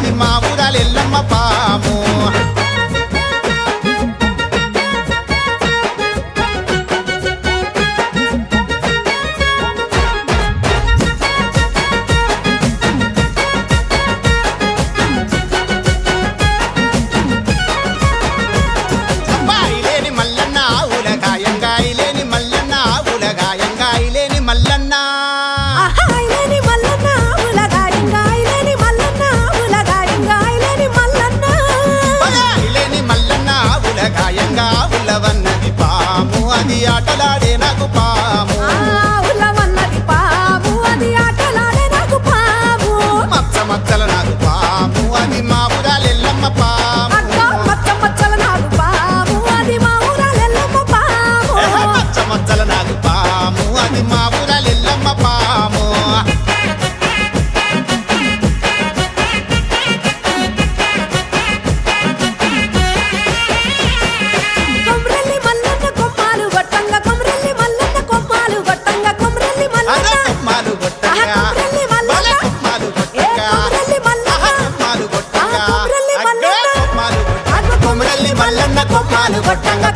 అది మా ఊరాల ఎల్లమ్మ పాము ఆటలాడే నాకు పాము ఉలవన్నది పాము అది ఆటలాడే నాకు పాము మచ్చ మచ్చల నాకు పాము అది మా ఊరాల ఎల్లమ్మ పాము మచ్చ మచ్చల నాకు పాము అది మా ఊరాల ఎల్లమ్మ పాము మచ్చ మచ్చల నాకు పాము అది మా ఊరాల ఎల్లమ్మ పాము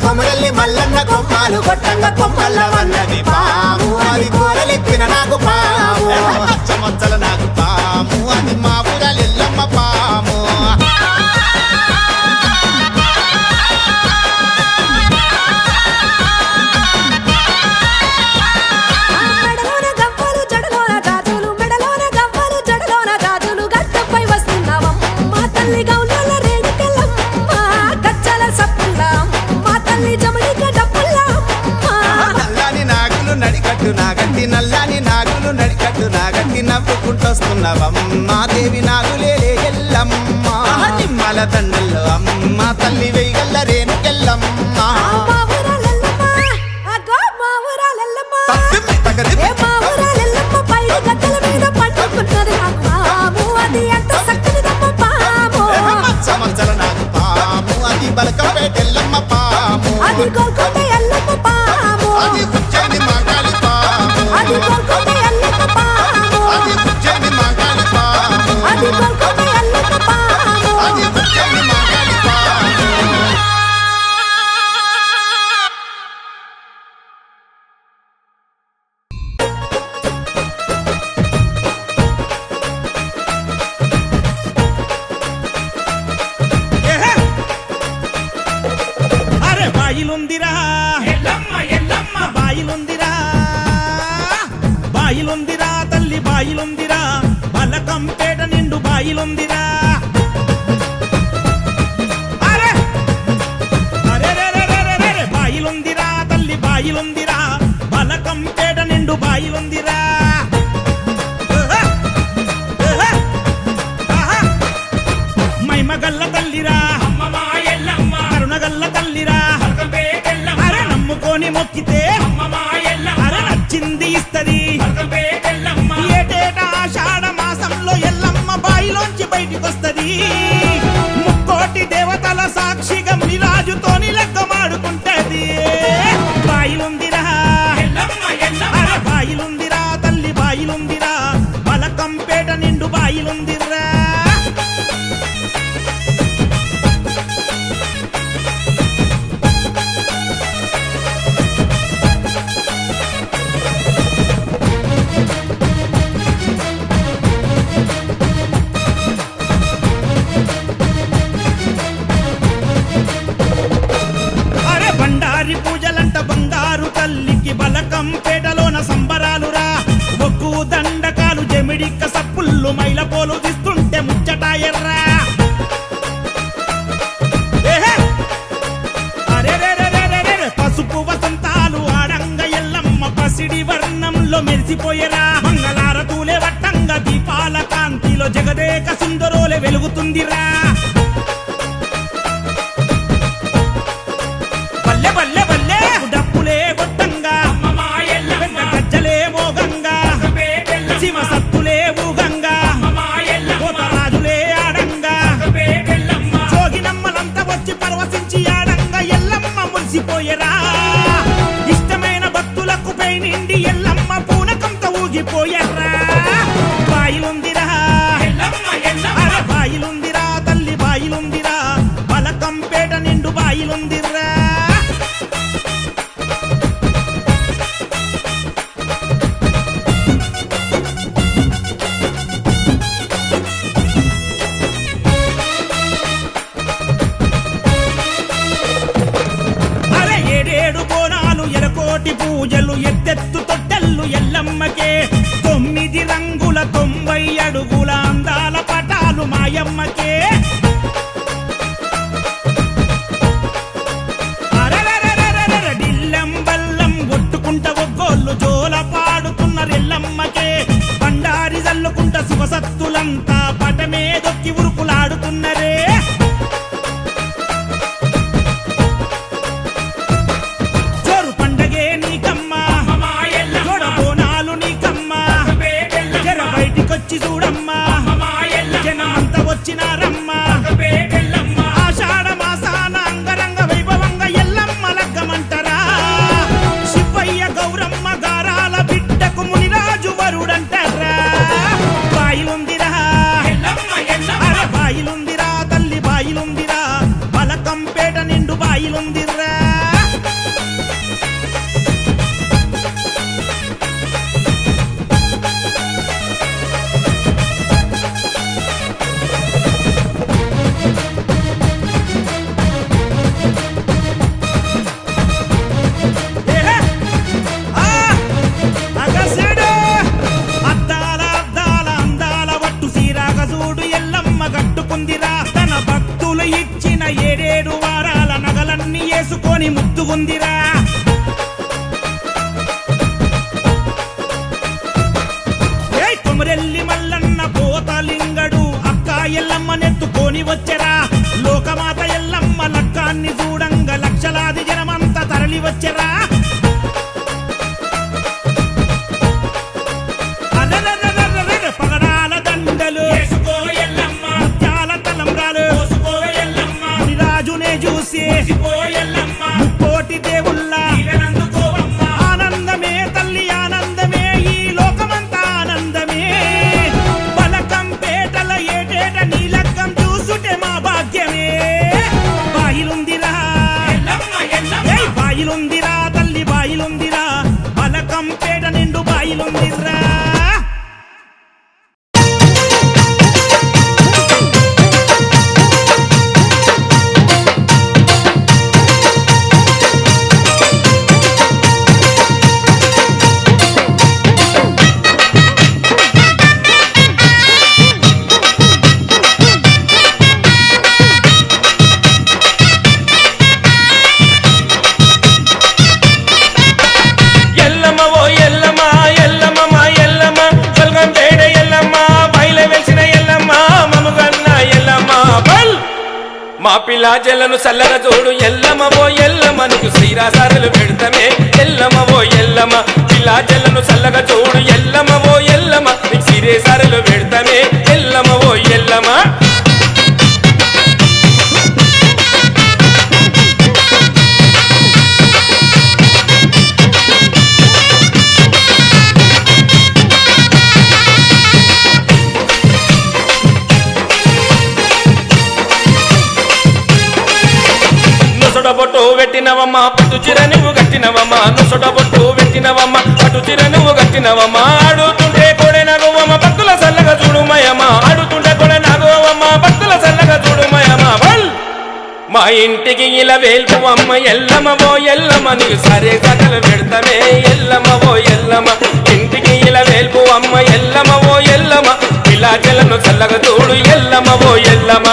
కొమరల్లి మల్లన్న కొమ్మాలు కొట్టంగా కొమ్మల్ల వన్నది పాము అది కూరలెత్తిన నాకు పాము మచ్చ మచ్చల నాకు పాము అది మా ఊరాల ఎల్లమ్మ పాము మెడలోన గవ్వలు జడలోన గాజులు మెడలోన గవ్వలు జడలోన గాజులు గద్దపై వస్తున్నావమ్మ తల్లి గౌనల రేణుకెళ్ళమ్మ గచ్చల సప్పుల్లమ్మ తల్లి జమడిక డప్పుల్లమ్మ నల్లాని నాగులు నడికట్టు నాగట్టి నల్లాని నాగులు నడికట్టు నాగట్టి నవ్వుకుంటొస్తున్నావమ్మ దేవి నాగులేలే ఎల్లమ్మ నిమ్మల దండల్లో అమ్మ తల్లి వెయ్యల్ల రేణుకెళ్ళమ్మ మా ఊరాలెల్లమ్మ అగో మా ఊరాలెల్లమ్మ ఏ మా ఊరాలెల్లమ్మ పైడి గద్దల మీద పండుకున్నది నాకు పాము అది ఎంత చక్కనిదమ్మ పాము మచ్చ మచ్చల నాకు పాము అది బలకపేట ఎల్లమ్మ పాము అది గోల్కొండ ఎల్లమ్మ పాము అది కుచ్చేని మాగాలి పాము అది గోల్కొండ ఎల్లమ్మ పాము అది కుచ్చేని మాగాలి పాము అది గోల్కొండ ఎల్లమ్మ పాము అది కుచ్చేని మాగాలి పాము అరే బాయిలుందిరా ఎల్లమ్మ ఎల్లమ్మ బాయిలుందిరా బాయిలుందిరా తల్లి బాయిలుందిరా బలకంపేట నిండు బాయిలుందిరా అరే అరే రే బాయిలుందిరా తల్లి బాయిలుందిరా బలకంపేట నిండు బాయిలుందిరా మైమగల్ల తల్లిరా కరుణగల్ల తల్లిరా అరే నమ్ముకొని మొక్కితే అరే నచ్చింది ఇస్తది ఏటేటా ఆషాఢ మాసంలో ఎల్లమ్మ బాయిలోంచి బయటికొస్తది ముక్కోటి దేవతల సాక్షిగా మునిరాజుతోని లెక్క మాడుకుంటది బాయిలుందిరా అరే బాయిలుందిరా తల్లి బాయిలుందిరా బలకంపేట నిండు బాయిలుందిరా అరే బండారి పూజలంట బంగారు తల్లికి బలకంపేటలోన సంబరాలురా ఒగ్గు దండకాలు జమిడిక్క సప్పుళ్ళు మైలపోలు తీస్తుంటే ముచ్చటాయర్రా అరే పసుపు వసంతాలు ఆడంగ ఎల్లమ్మ పసిడి వర్ణంలో మెరిసిపోయేరా మంగళారతులే వట్టంగా దీపాల కాంతిలో జగదేక సుందరోలే వెలుగుతుందిరా బల్లె బల్లె బల్లె డప్పులే గొట్టంగా గజ్జలే మోగంగా శివ సత్తులే ఊగంగా రాజులే ఆడంగా జోగినమ్మలంతా వచ్చి పరవశించి ఆడంగా ఎల్లమ్మ మురిసిపోయేరా ఇష్టమైన భక్తులకు పై నిండి ఎల్లమ్మ పూనకంతో ఊగిపోయారా బాయిలుందిరా అరే బాయిలుంది బాయిలుందిర్రా అరే ఏడేడు బోనాలు ఎరకోటి పూజలు ఎత్తెత్తు తొట్టెల్లు ఎల్లమ్మకే 9 రంగుల 90 అడుగుల అందాల పటాలు మాయమ్మకే అరెరెరెరెరెరె డిల్లం బల్లం కొట్టుకుంట ఒగ్గోళ్ళు జోల పాడుతున్న రెల్లమ్మకే బండారి జల్లుకుంట శివసత్తులంతా పటమే దొక్కి ఉరుకులాడుతున్నరే జోరు పండగే నీకమ్మా జోడ బోనాలు నీకమ్మా జర బయటికొచ్చి చూడమ్మా జనమంతా వచ్చినారమ్మా ఆషాఢ మాసాన అంగరంగ వైభవంగా ఎల్లమ్మ లగ్గమంటరా శివయ్య గౌరమ్మ గారాల బిడ్డకు మునిరాజు వరుడంటరా బాయిలుందిరా అరే బాయిలుందిరా తల్లి బాయిలుందిరా బలకంపేట నిండు బాయిలుందిరా ఏహే! ఆ! అగసిడు! అద్దాల అద్దాల అందాల వట్టు సీరాగ చూడు ఎల్లమ్మ గట్టుకుందిరా తన భక్తులు ఇచ్చిన 7 వారాల నగలన్నీ వేసుకొని ముద్దుగుందిరా ఏయ్ కొమరెల్లి మల్లన్న పోతలింగడు అక్క ఎల్లమ్మ నెత్తుకొని వచ్చెరా లోకమాత ఎల్లమ్మ లక్కాన్ని చూడంగ లక్షలాది జనమంతా తరలి వచ్చెరా అరెరెరెరెరెరె పగడాల దండలు ముత్యాల తలంబ్రాలు మునిరాజునే చూసి ముక్కోటి దేవుళ్ళ ఆనందమే తల్లి ఆనందమే ఈ లోకమంతా ఆనందమే బలకంపేటల ఏటేట నీలక్కం చూసుటే మా భాగ్యమే బాయిలుందిరా ఏయ్ బాయిలుందిరా తల్లి బాయిలుందిరా బలకంపేట నిండు బాయిలుందిరా ఎల్లమ్మ ఓ ఎల్లమ్మ ఎల్లమ్మ మా ఎల్లమ్మ జల్గంపేట ఎల్లమ్మ బయలు వెలిసిన ఎల్లమ్మ మముగన్న ఎల్లమ్మ బల్ మా పిల్ల జల్లను సల్లగా చూడు ఎల్లమ్మ ఓ ఎల్లమ్మ నీకు శ్రీరాసారులు పెడతామే ఎల్లమ్మ ఓ ఎల్లమ్మ పిల్ల జల్లను సల్లగా చూడు ఎల్లమ్మ ఓ ఎల్లమ్మ నీకు శ్రీరాసారులు పెడతామే ఎల్లమ్మ ఓ ఎల్లమ్మ నుసొడబొట్టు పెట్టినవమ్మ పట్టు చిర నువ్వు కట్టినవమ్మ నుసొడబొట్టు పెట్టినవమ్మ పట్టు చిర నువ్వు కట్టినవమ్మ ఆడుతుంటే కొడే నాగవమ్మ భక్తుల సల్లగా చూడుమయమ్మ ఆడుతుంటే కొడే నాగవమ్మ భక్తుల సల్లగా చూడుమయమ్మ బల్ మా ఇంటికి ఇలా వేల్పు అమ్మ ఎల్లమ్మ ఓ ఎల్లమ్మ నీకు సరే సకలు పెడతామే ఎల్లమ్మ ఓ ఎల్లమ్మ ఇంటికి ఇలా వేల్పు అమ్మ ఎల్లమ్మ ఓ ఎల్లమ్మ ఇలా జలను చల్లగా చూడు ఎల్లమ్మ ఓ ఎల్లమ్మ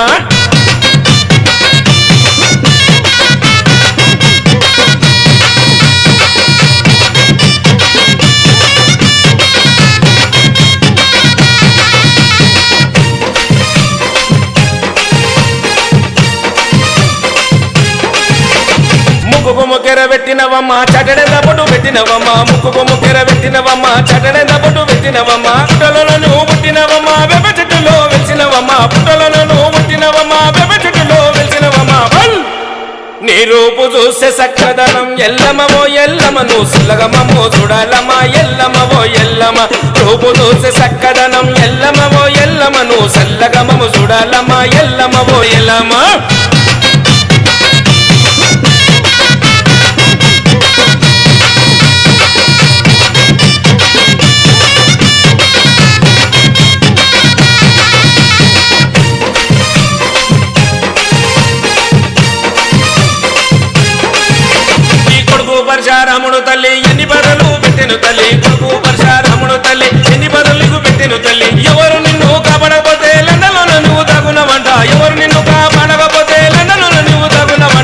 ముక్కు ముక్కెర పెట్టినవమ్మ చటడెంద పొట్టు పెట్టినవమ్మ ముక్కు ముక్కెర పెట్టినవమ్మ చటడెంద పొట్టు పెట్టినవమ్మ పుట్టలలో నువ్వు పుట్టినవమ్మ వెప చెట్టులో వెలిసినవమ్మ పుట్టలలో నువ్వు పుట్టినవమ్మ వెప చెట్టులో వెలిసినవమ్మ బల్ నీ రూపు చూసే సక్కదనం ఎల్లమ్మో ఎల్లమ్మ నువ్వు సుల్లగమో చూడాలమ్మ ఎల్లమ్మో ఎల్లమ్మ రూపు చూసే సక్కదనం ఎల్లమ్మో ఎల్లమ్మ నువ్వు సల్లగమము చూడాలమ్మ ఎల్లమ్మో ఎల్లమ్మ పరశురాముడు తల్లి ఎన్ని బదులు పెట్టెను తల్లి కొడుకు పరశురాముడు తల్లి ఎన్ని బదులు పెట్టెను తల్లి ఎవరు నిన్ను కాపాడకపోతే లండన్లో నువ్వు తగునవంట ఎవరు నిన్ను కాపాడకపోతే లండన్లో నువ్వు తగునవంట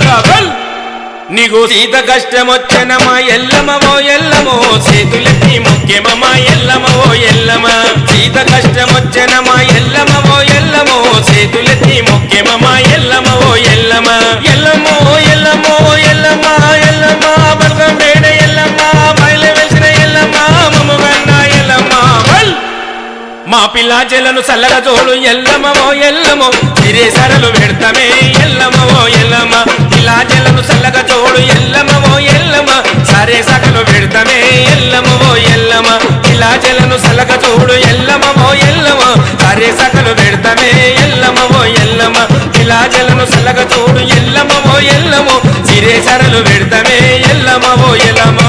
నీకు సీత కష్టమొచ్చనమా ఎల్లమో ఎల్లమో చేతులెత్తి ముఖ్యమమ్మా ఎల్లమో ఎల్లమ సీత కష్టమొచ్చనమా ఎల్లమో ఎల్లమో చేతులెత్తి ముఖ్యమమ్మా ఎల్లమో ఎల్లమ ఎల్లమో ఎల్లమో ఎల్లమ్మ ఎల్లమ్మ బల్గం వేడ ఎల్లమ్మ బయలు వెలిసిన ఎల్లమ్మ మమ్మగన్న ఎల్లమ్మ మా పిల్ల చెల్లను చల్లగా చూడు ఎల్లమో ఎల్లమో తిరే సరలు పెడతామే ఎల్లమో ఎల్లమ్మ పిల్ల చెల్లను చల్లగా చూడు ఎల్లమో ఎల్లమ్మ సరే సకలు పెడతామే ఎల్లమో ఎల్లమ్మ పిల్ల చెల్లను చల్లగా చూడు ఎల్లమో ఎల్లమ్మ సరే సకలు పెడతామే ఎల్లమో ఎల్లమ్మ పిల్ల చెల్లను చల్లగా చూడు ఎల్లమో ఎల్లమో సిరే సరలు పెడతామే ఎల్లమో ఎల్లమ్మ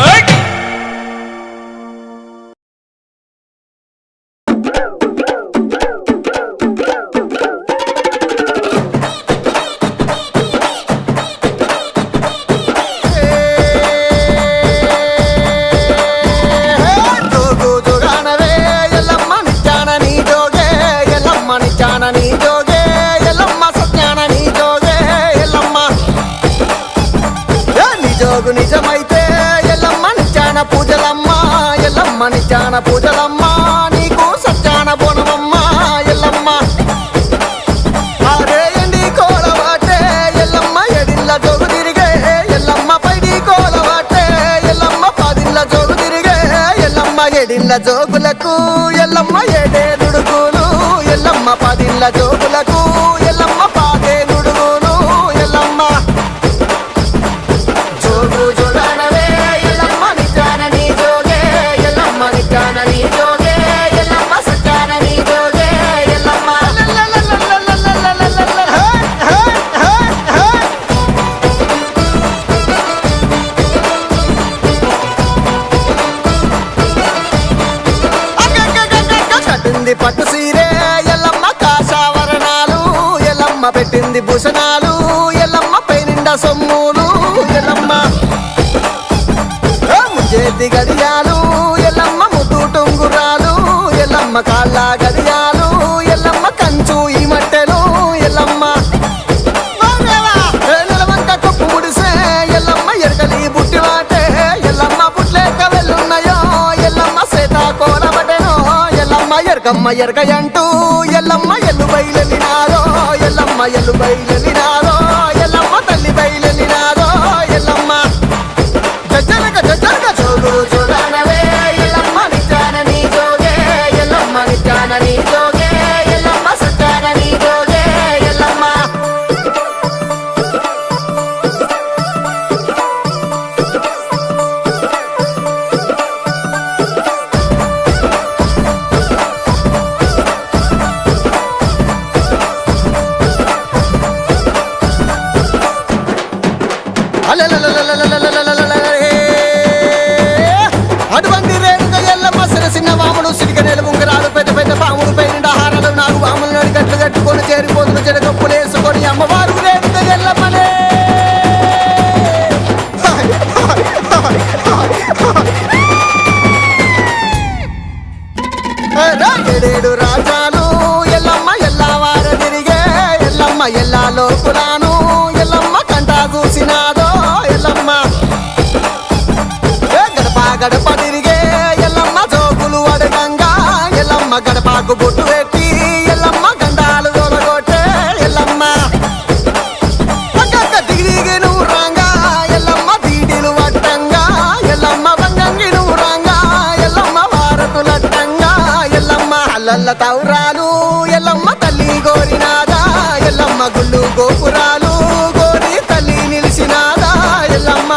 నిజమైతే ఎల్లమ్మ నిచ్చాన పూజలమ్మ ఎల్లమ్మ నిచ్చాన పూజలమ్మ నీకు సత్యాన బోనమమ్మ ఎల్లమ్మ ఆరేయండి కోలవాటే ఎల్లమ్మ ఎడిల్ల జోగు తిరిగే ఎల్లమ్మ పైడి కోలవాటే ఎల్లమ్మ పదిల్ల జోగు తిరిగే ఎల్లమ్మ ఎడిల్ల జోగులకు ఎల్లమ్మ ఏడే నుడుగులు ఎల్లమ్మ పదిల్ల జోగులకు ఎల్లమ్మ పాదే నుడుగులు ఎల్లమ్మ పట్టు సీరే ఎల్లమ్మ కాషావరణాలు ఎల్లమ్మ పెట్టింది భూషణాలు ఎల్లమ్మ పైనిండా సొమ్ములు ఎల్లమ్మ చేతి గడియాలు ఎల్లమ్మ ముద్దు టొంగురాలు ఎల్లమ్మ కాళ్ళ గడియాలు ఎల్లమ్మ కంచు ఈ మట్టెలు ఎల్లమ్మ నెలవంక కొప్పు ముడిసే ఎల్లమ్మ ఎరకలి బుట్టి వాటే ఎల్లమ్మ బుట్లేక వెళ్ళున్నాయో ఎల్లమ్మ సీతాకోల బటెనో ఎల్లమ్మ ఎరకమ్మ ఎరకయంటూ ఎల్లమ్మ ఎల్లు బయలెలినారో ఎల్లమ్మ ఎల్లు బయలెలినారో ఎల్లమ్మ తల్లి బయలెలినారో ఎల్లమ్మ జనక జనక జోగు జోగానవే ఎల్లమ్మ నిజాన నీ జోగే ఎల్లమ్మ నిజాన నీ జోగే ఎల్లమ్మ సత్యాన నీ జోగే ఎల్లమ్మ అటువంటి రేణుక ఎల్లమ్మ సిన్న వాముడు సిరిక నెల ఉంగరాలు పెద్ద పెద్ద పాముడు పైన హారాలు నాలుగు వాములు నడిగట్లు కట్టుకొని చేరిపోతున్న చెడకప్పులు వేసుకొని అమ్మవారు రేణుక ఎల్లమ్మనే ఏడేడు రాజాలు ఎల్లమ్మ ఎల్లవార తిరిగే ఎల్లమ్మ ఎల్లా లోకులాను ఎల్లమ్మ కంటా చూసినాదో ఎల్లమ్మ గడప గడప తిరిగే ఎల్లమ్మ జోగులు అడగంగా ఎల్లమ్మ గడపకు బొట్టు పెట్టి ఎల్లమ్మ గండాలు తొలగొట్టే ఎల్లమ్మ దిగి నువ్వు రాంగా ఎల్లమ్మ దీడిలు వట్టంగా ఎల్లమ్మ బంగంగి నువ్వు రాంగా ఎల్లమ్మ వారతులట్టంగా ఎల్లమ్మ అల్లల్ల తౌరాలు ఎల్లమ్మ తల్లి గోరినాదా ఎల్లమ్మ గుళ్ళు గోపురాలు గోరి తల్లి నిలిచినాదా ఎల్లమ్మ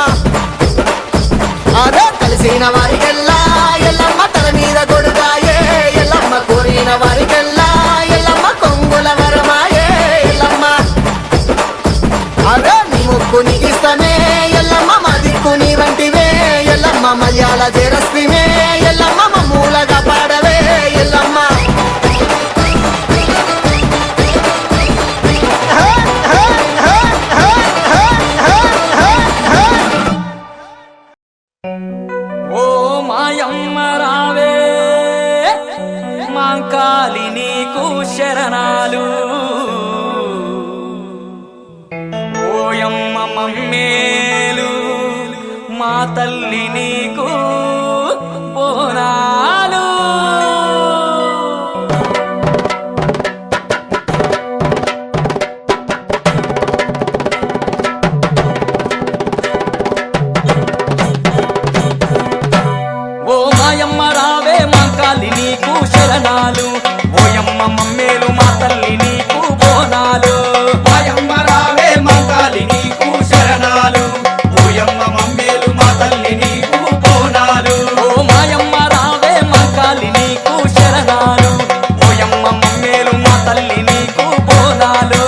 అదే కలిసిన వారికెల్లా ఎల్లమ్మ తల మీద గొడుగాయే ఎల్లమ్మ కోరిన వారికెల్లా ఎల్లమ్మ కొంగుల వరమాయే ఎల్లమ్మ అదే నీ ముక్కు నీకిస్తమే ఎల్లమ్మ మా దిక్కు నీ వంటివే ఎల్లమ్మ మలయాళ జరస్తిమే ఎల్లమ్మ మమ్మూలగా పాడవే ఎల్లమ్మ హే హే హే మాయమ్మ రావే మాంకాలి నీకు శరణాలు ఓయమ్మ మమ్మేలు మా తల్లి నీకు బోనాలు ఓ మాయమ్మ రావే మాంకాలి నీకు శరణాలు ఓయమ్మ మమ్మేలు మా తల్లి నీకు బోనాలు మాయమ్మ రావే మంకాలి నీకు శరణాలు ఓయమ్మ మమ్మేలు మా తల్లి నీకు బోనాలు ఓ మాయమ్మ రావే మాంకాలి నీకు శరణాలు ఓయమ్మ మమ్మేలు మా తల్లి నీకు బోనాలు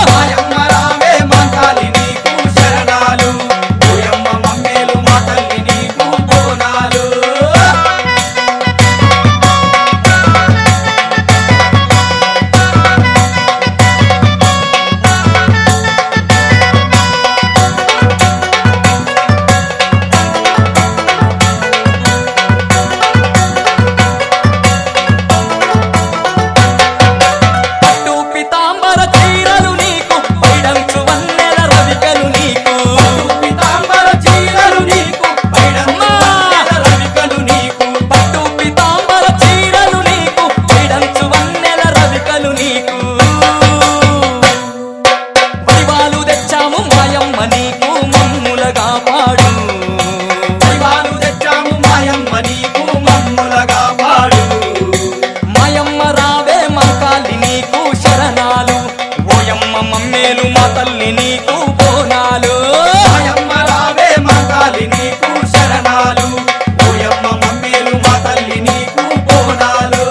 మాయమ్మ రావే మంకాలి నీకు శరణాలు ఓయమ్మ మమ్మేలు మా తల్లి నీకు బోనాలు పట్టు పితాంబర చీరలు నీకు పైడంచు వన్నెల రవికలు నీకు పీతాంబర చీరలు నీకు పైడమ్మ రవికలు నీకు పట్టు పితాంబర చీరలు నీకు పైడంచు వన్నెల రవికలు నీకు పరివాలు తెచ్చాము మాయమ్మ నీకు మమ్ములగా పాడు దైవాలు తెచ్చాము మాయమ్మ నీకు మమ్ములగా పాడు మాయమ్మ రావే మాంకాలి నీకు శరణాలు ఓయమ్మ మమ్మేలు మా తల్లి నీకు బోనాలు మాయమ్మ రావే మంకాలి నీకు శరణాలు ఓయమ్మ మమ్మేలు మా తల్లి నీకు బోనాలు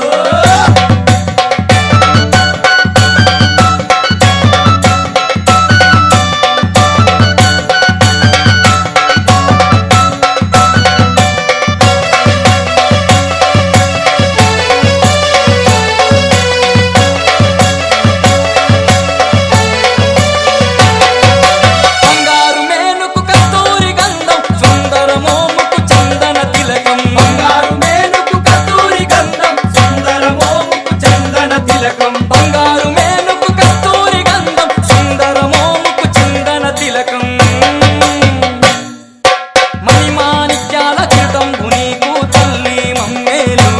బంగారు మేనుకు కస్తూరి గంధం సుందర మోముకు చందన తిలకం బంగారు మేనుకు కస్తూరి గంధం సుందర మోముకు చందన తిలకం బంగారు మేనుకు కస్తూరి గంధం సుందర మోముకు చందన తిలకం మణిమాణిక్యాల కిటంబు నీకు తల్లి మమ్మేలు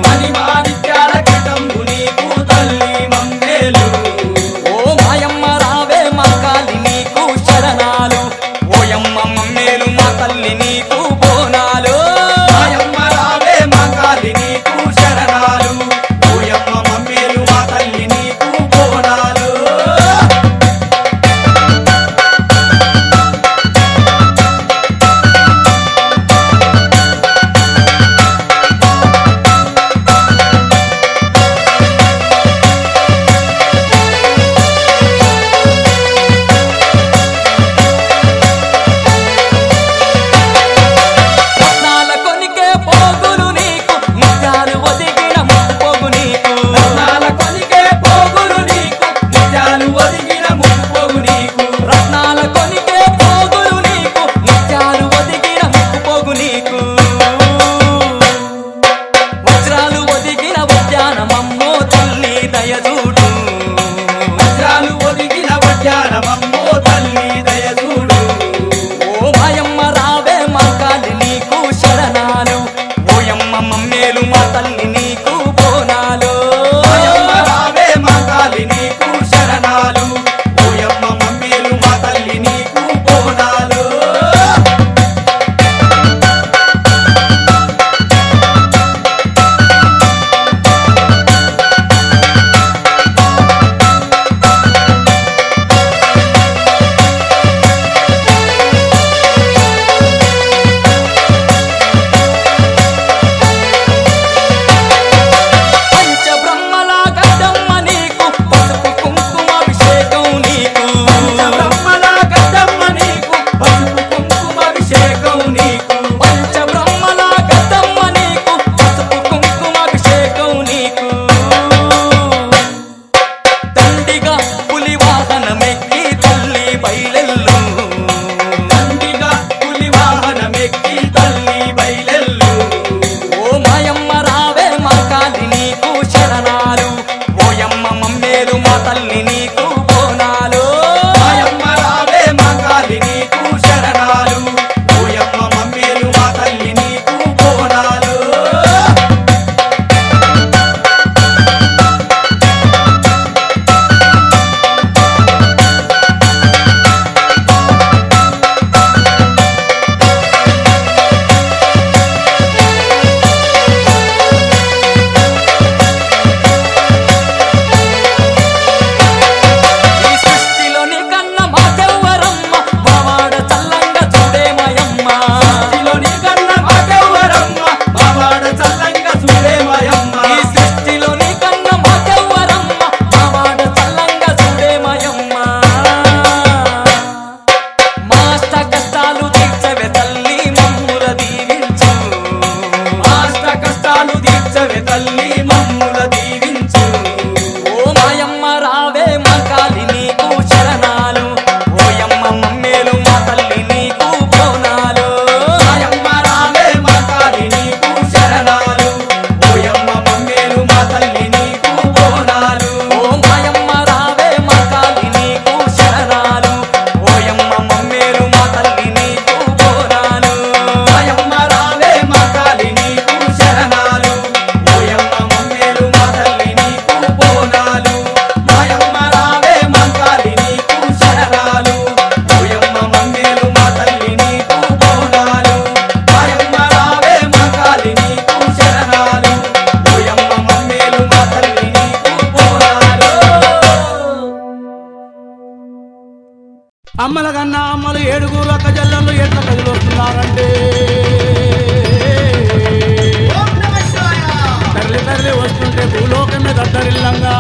మణిమాణిక్యాల కిటంబు నీకు తల్లి మమ్మేలు ఓ మాయమ్మ రావే మాంకాలి నీకు శరణాలు ఓయమ్మ మమ్మేలు మా తల్లి నీకు బోనాలు మాయమ్మ రావే మంకాలి నీకు శరణాలు ఓయమ్మ మమ్మేలు మా తల్లి నీకు బోనాలు రత్నాల కొనికే పోగులు నీకు ముత్యాలు ఒదిగిన ముప్పోగు నీకు రత్నాల కొనికే పోగులు నీకు నిజాలు ఒదిగిన ముప్పోగు నీకు రత్నాల కొనికే పోగులు నీకు ముత్యాలు ఒదిగిన ముప్పోగు నీకు వజ్రాలు ఒదిగిన ఉద్యానమమ్మో తల్లి దయచూడు వజ్రాలు ఒదిగిన వడ్డానమమ్మో తల్లి దయచూడు ఓ మాయమ్మ రావే మాంకాలి నీకు శరణాలు ఓయమ్మ మమ్మేలు మా తల్లి నీకు బోనాలు ఓయమ్మ రావే మంకాలి నీకు శరణాలు ఓయమ్మ మమ్మేలు మా తల్లి నీకు బోనాలు అమ్మల కన్నా అమ్మలు 7 అక్క చెల్లెళ్ళు ఎట్లా కదిలి వస్తున్నారంటే తరలి తరలి వస్తుంటే భూలోకమే దద్దరిల్లంగా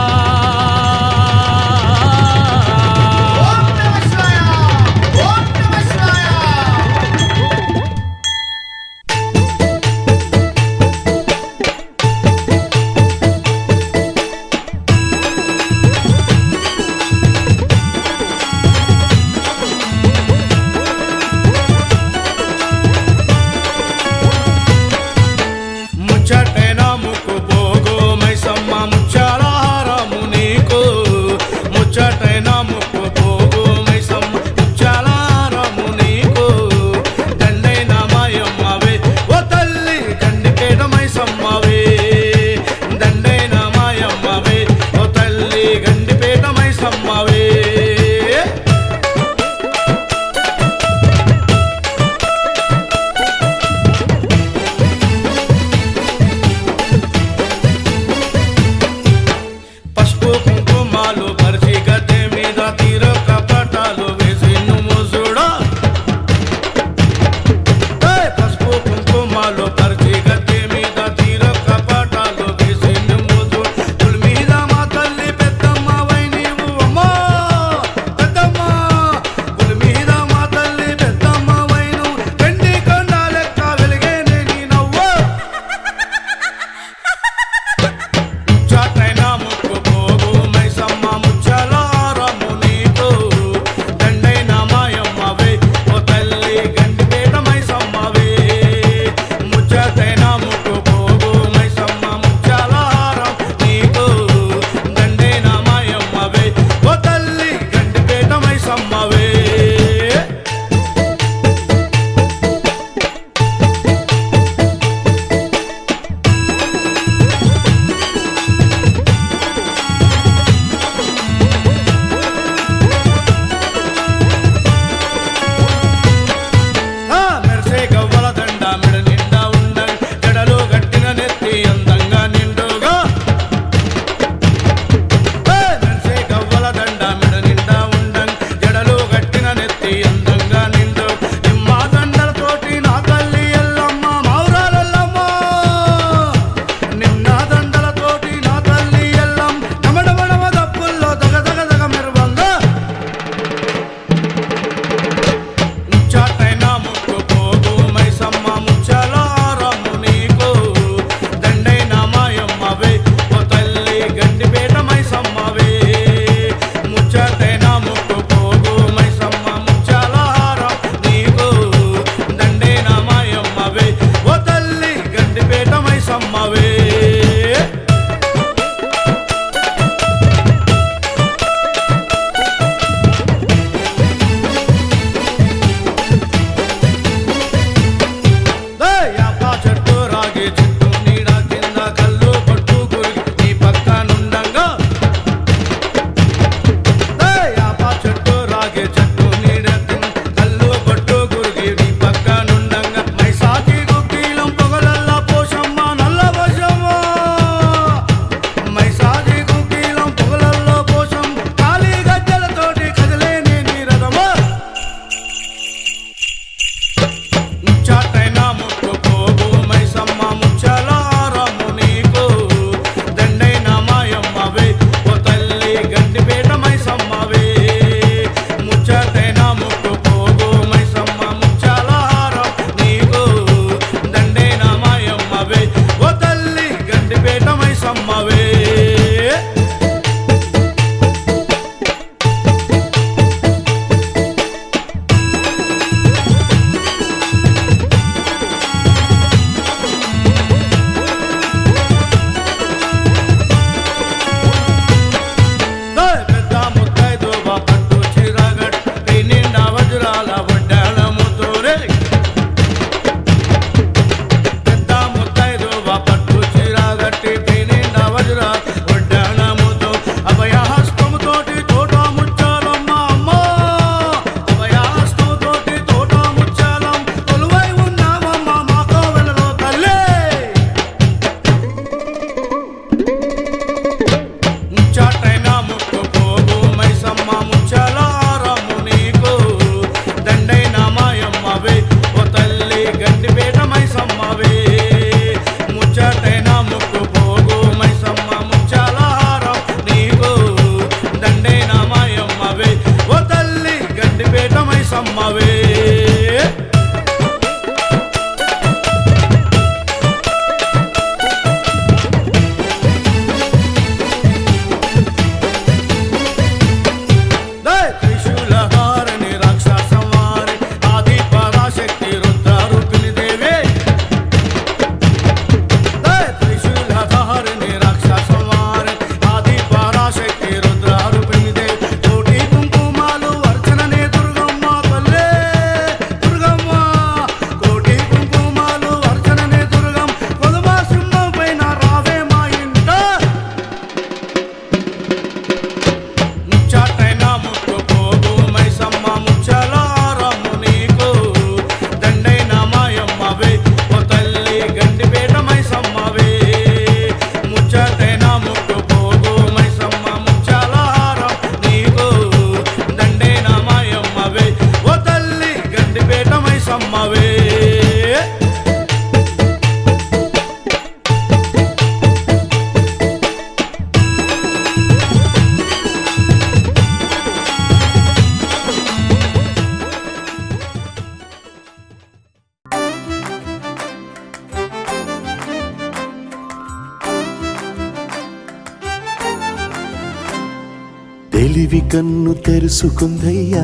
తెలివి కన్ను తెరుసుకుందయ్యా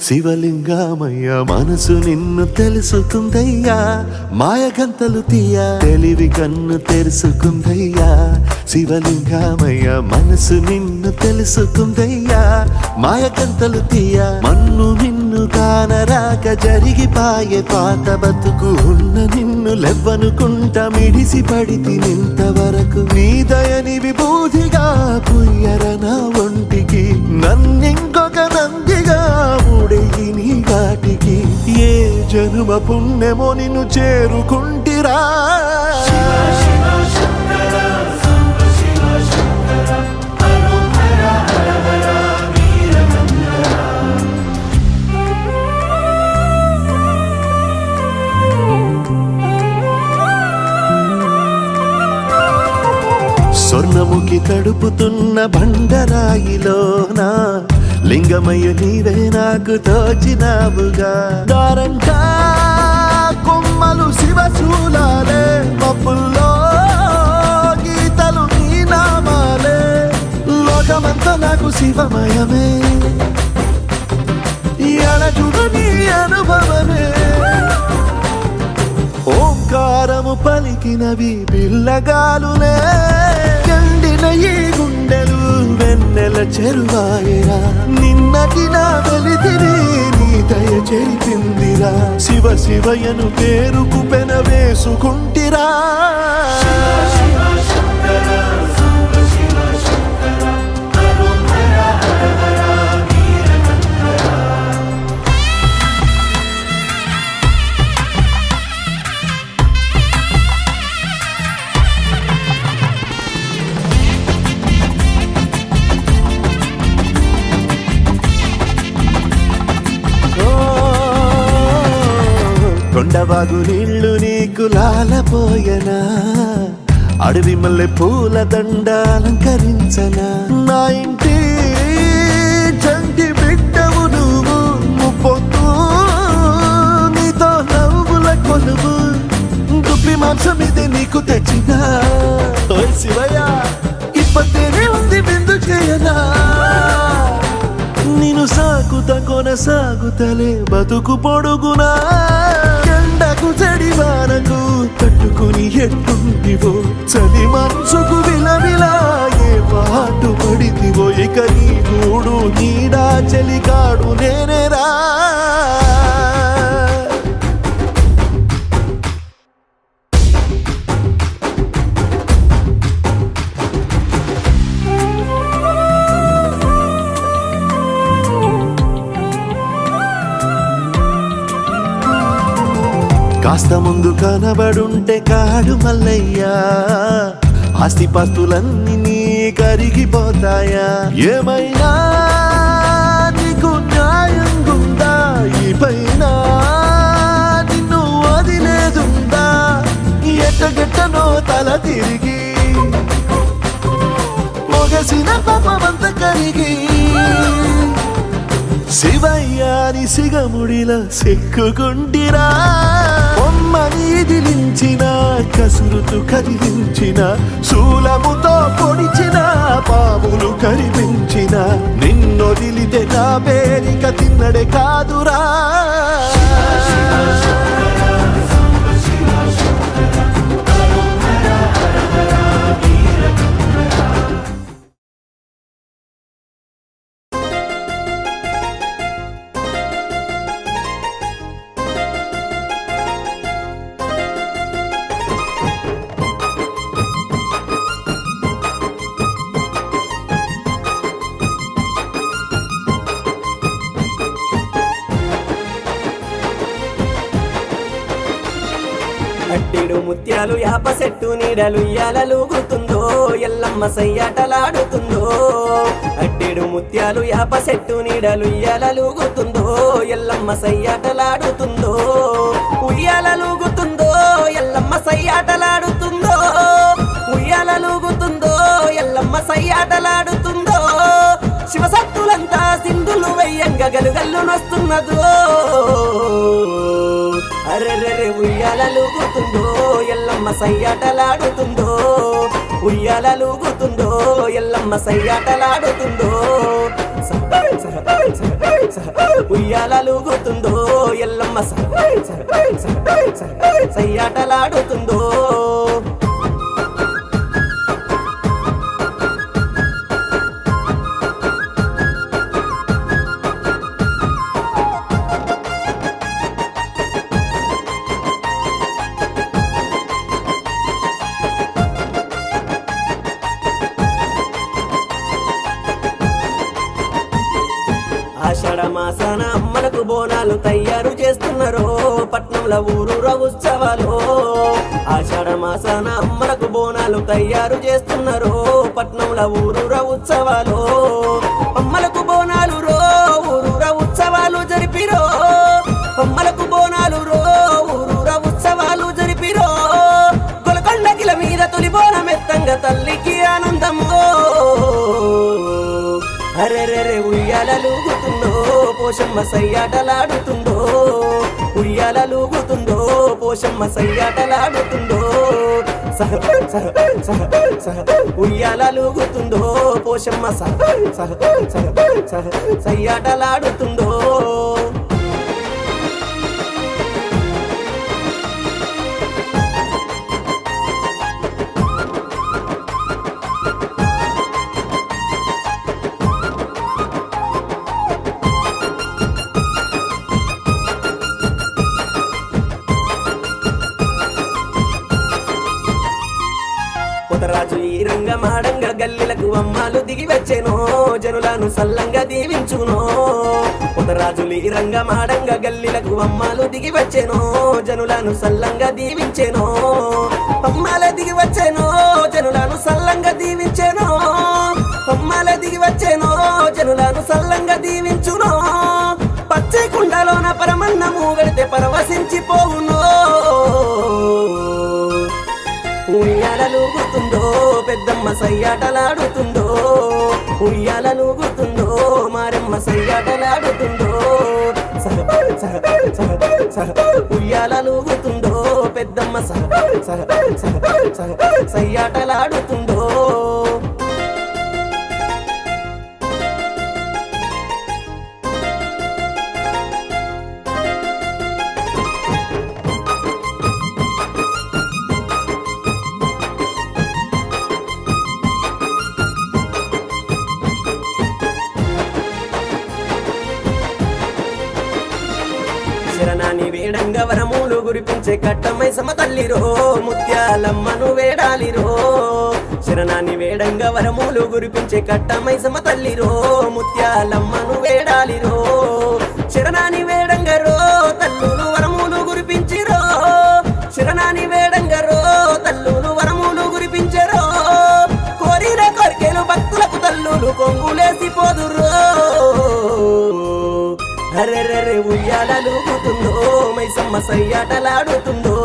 శివలింగమయ్య మనసు నిన్ను తెలుసుకుందయ్యా మాయగంతలు తీయ తెలివి కన్ను తెరుసుకుందయ్యా శివలింగమయ్య మనసు నిన్ను తెలుసుకుందయ్యా మాయగంతలు తీయ మన్ను నిన్ను కానరాక జరిగిపాయే పాత బతుకు ఉన్న నిన్ను లెవ్వనుకుంటా మిడిసి పడితి నింతవరకు నీ దయని విభూతిగా పుయ్యరన ఒంటికి నన్నింకొక నందిగా ఊడెయ్యి నీ ఘాటికి ఏ జనుమ పుణ్యమో నిన్ను చేరుకుంటిరా స్వర్ణముఖి తడుపుతున్న బండరాయిలోన లింగమయ్య నీవే నాకు తోచినావుగా దారంటా కొమ్మలు శివశూలాలే మబ్బుల్లో గీతలు నీ నామాలే లోకమంతా నాకు శివమయమే ఎడజుడు నీ అనుభవమే ఓంకారము పలికినవి పిల్లగాలునే ఎండిన ఈ గుండెలు వెన్నెల చెరువాయరా నిన్నటి నా వెలితిరి నీ దయ చెరిపిందిరా శివ శివయను పేరుకు పెన వేసుకుంటిరా కొండవాగు నీళ్లు నీకు లాలపోయనా అడవి మల్లె పూల దండ అలంకరించనా నా ఇంటి చంటి బిడ్డవు నువ్వు ముప్పొద్దు నీతో నవ్వుల కొలువు దుప్పి మాంసం ఇది నీకు తెచ్చినా ఓయ్ శివయ్య ఇప్పటినే ఉంది విందు చేయనా నిన్ను సాకుత కొనసాగుతలే బతుకు పొడుగునా ఎండకు చెడివానకు తట్టుకుని ఎట్టుంటివో చలి మనసుకు విలవిలా ఏ పాటు పడితివో ఇక నీ గూడు నీడా చలికాడు నేనేరా కాస్త ముందు కనబడుంటే కాడు మల్లయ్యా ఆస్తిపాస్తులన్నీ నీ కరిగిపోతాయా ఏమైనా నీకు న్యాయం గుందా ఈ పైన నిన్ను వదిలేదుందా ఎట్టగెట్టనో తల తిరిగి మొగసిన పాపమంత కరిగి శివయ్యాని సిగముడిలా సిక్కుకుంటిరా బొమ్మని దిలించిన కసురుతూ కదిలించిన శూలముతో పొడిచిన పాములు కరిపించిన నిన్నొదిలితే నా పేరిక తిన్నడే కాదురా అట్టెడు ముత్యాలు యాప చెట్టు నీడలు ఇయ్యాలూగుతుందో ఎల్లమ్మ సయ్యాటలాడుతుందో అట్టెడు ముత్యాలు యాప చెట్టు నీడలు ఇయ్యాలూగుతుందో ఎల్లమ్మ సయ్యాటలాడుతుందో ఉయ్యాలూగుతుందో ఎల్లమ్మ సయ్యాటలాడుతుందో ఉయ్యాలూగుతుందో ఎల్లమ్మ సయ్యాటలాడుతుందో శివసత్తులంతా సింధులు వెయ్యంగా గలుగల్లు నొస్తున్నదో అరెరెరె ఉయ్యాలూగుతుందో ఎల్లమ్మ సయ్యాటలాడుతుందో ఉయ్యాలలుగుతుందో ఎల్లమ్మ సయ్యాటలాడుతుందో ఉయ్యాలలుగుతుందో ఎల్లమ్మ సయ్యాటలాడుతుందో ఆషాఢ మాసాన అమ్మలకు బోనాలు తయారు చేస్తున్నారో పట్నంలో ఊరూర ఉత్సవాలు ఆషాఢ మాసాన అమ్మలకు బోనాలు తయారు చేస్తున్నారో పట్నంలో ఊరూర ఉత్సవాలు అమ్మలకు బోనాలు రో ఊరూర ఉత్సవాలు జరిపిరో అమ్మలకు బోనాలు రో ఊరూర ఉత్సవాలు జరిపిరో గొలకొండ కిల మీద తొలి బోనమెత్తంగా తల్లికి ఆనందమో అరెరెరె ఉయ్యాలలుగుతుందో పోషమ్మ సయ్యాటలాడుతుందో ఉయ్యాలలుగుతుందో పోషమ్మ సయ్యాటలాడుతుందో ఉయ్యాలలుగుతుందో పోషమ్మ సయ్యాటలాడుతుందో రాజు ఈ రంగమాడంగా గల్లిలకు అమ్మాలు దిగి వచ్చేనో జనులను సల్లంగా దీవించునో రాజులు ఈ రంగమాడంగా గల్లిలకు అమ్మాలు దిగి వచ్చేనో జనులను సల్లంగా దీవించేనో అమ్మాల దిగి వచ్చేనో జనులను సల్లంగా దీవించేనో అమ్మాల దిగి వచ్చేనో జనులను సల్లంగా దీవించునో పచ్చే కుండలోన పరమన్నము గడితే పరవశించిపోవునో ఉయ్యాలలుగుతుందో పెద్దమ్మ సయ్యాటలాడుతుందో ఉయ్యాలలుగుతుందో మారెమ్మ సయ్యాటలాడుతుందో ఉయ్యాలలుగుతుందో పెద్దమ్మ సయ్యాటలాడుతుందో శరణాన్ని వేడంగా వరములు గురిపించే కట్టమై సమతల్లిరో ముత్యాలమ్మను వేడాలిరో శరణాన్ని వేడంగా వరములు గురిపించే కట్టమై సమతల్లిరో ముత్యాలమ్మను వేడాలిరో శరణాన్ని వేడంగరో తల్లులు వరములు గురిపించిరో శరణాన్ని వేడంగరో తల్లులు వరములు గురిపించరో కోరిన కోరికలు భక్తులకు తల్లులు కొంగులేసిపోదురో అరెరెరె ఉయ్యాలలుగుతుందో మైసమ్మ సయ్యాటలాడుతుందో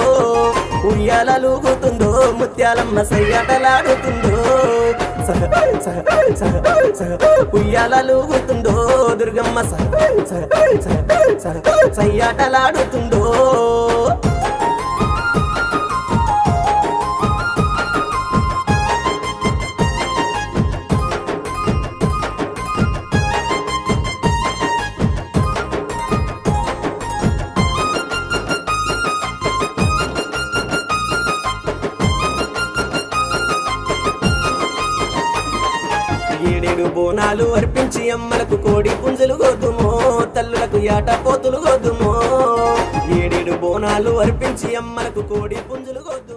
ఉయ్యాలలుగుతుందో ముత్యాలమ్మ సయ్యాటలాడుతుందో ఉయ్యాలలుగుతుందో దుర్గమ్మ సయ్యాటలాడుతుందో ఏడేడు బోనాలు అర్పించి అమ్మలకు కోడి పుంజులు గోదుమో తల్లులకు యాట పోతులు గోదుమో ఏడేడు బోనాలు అర్పించి అమ్మలకు కోడి పుంజులు గోదు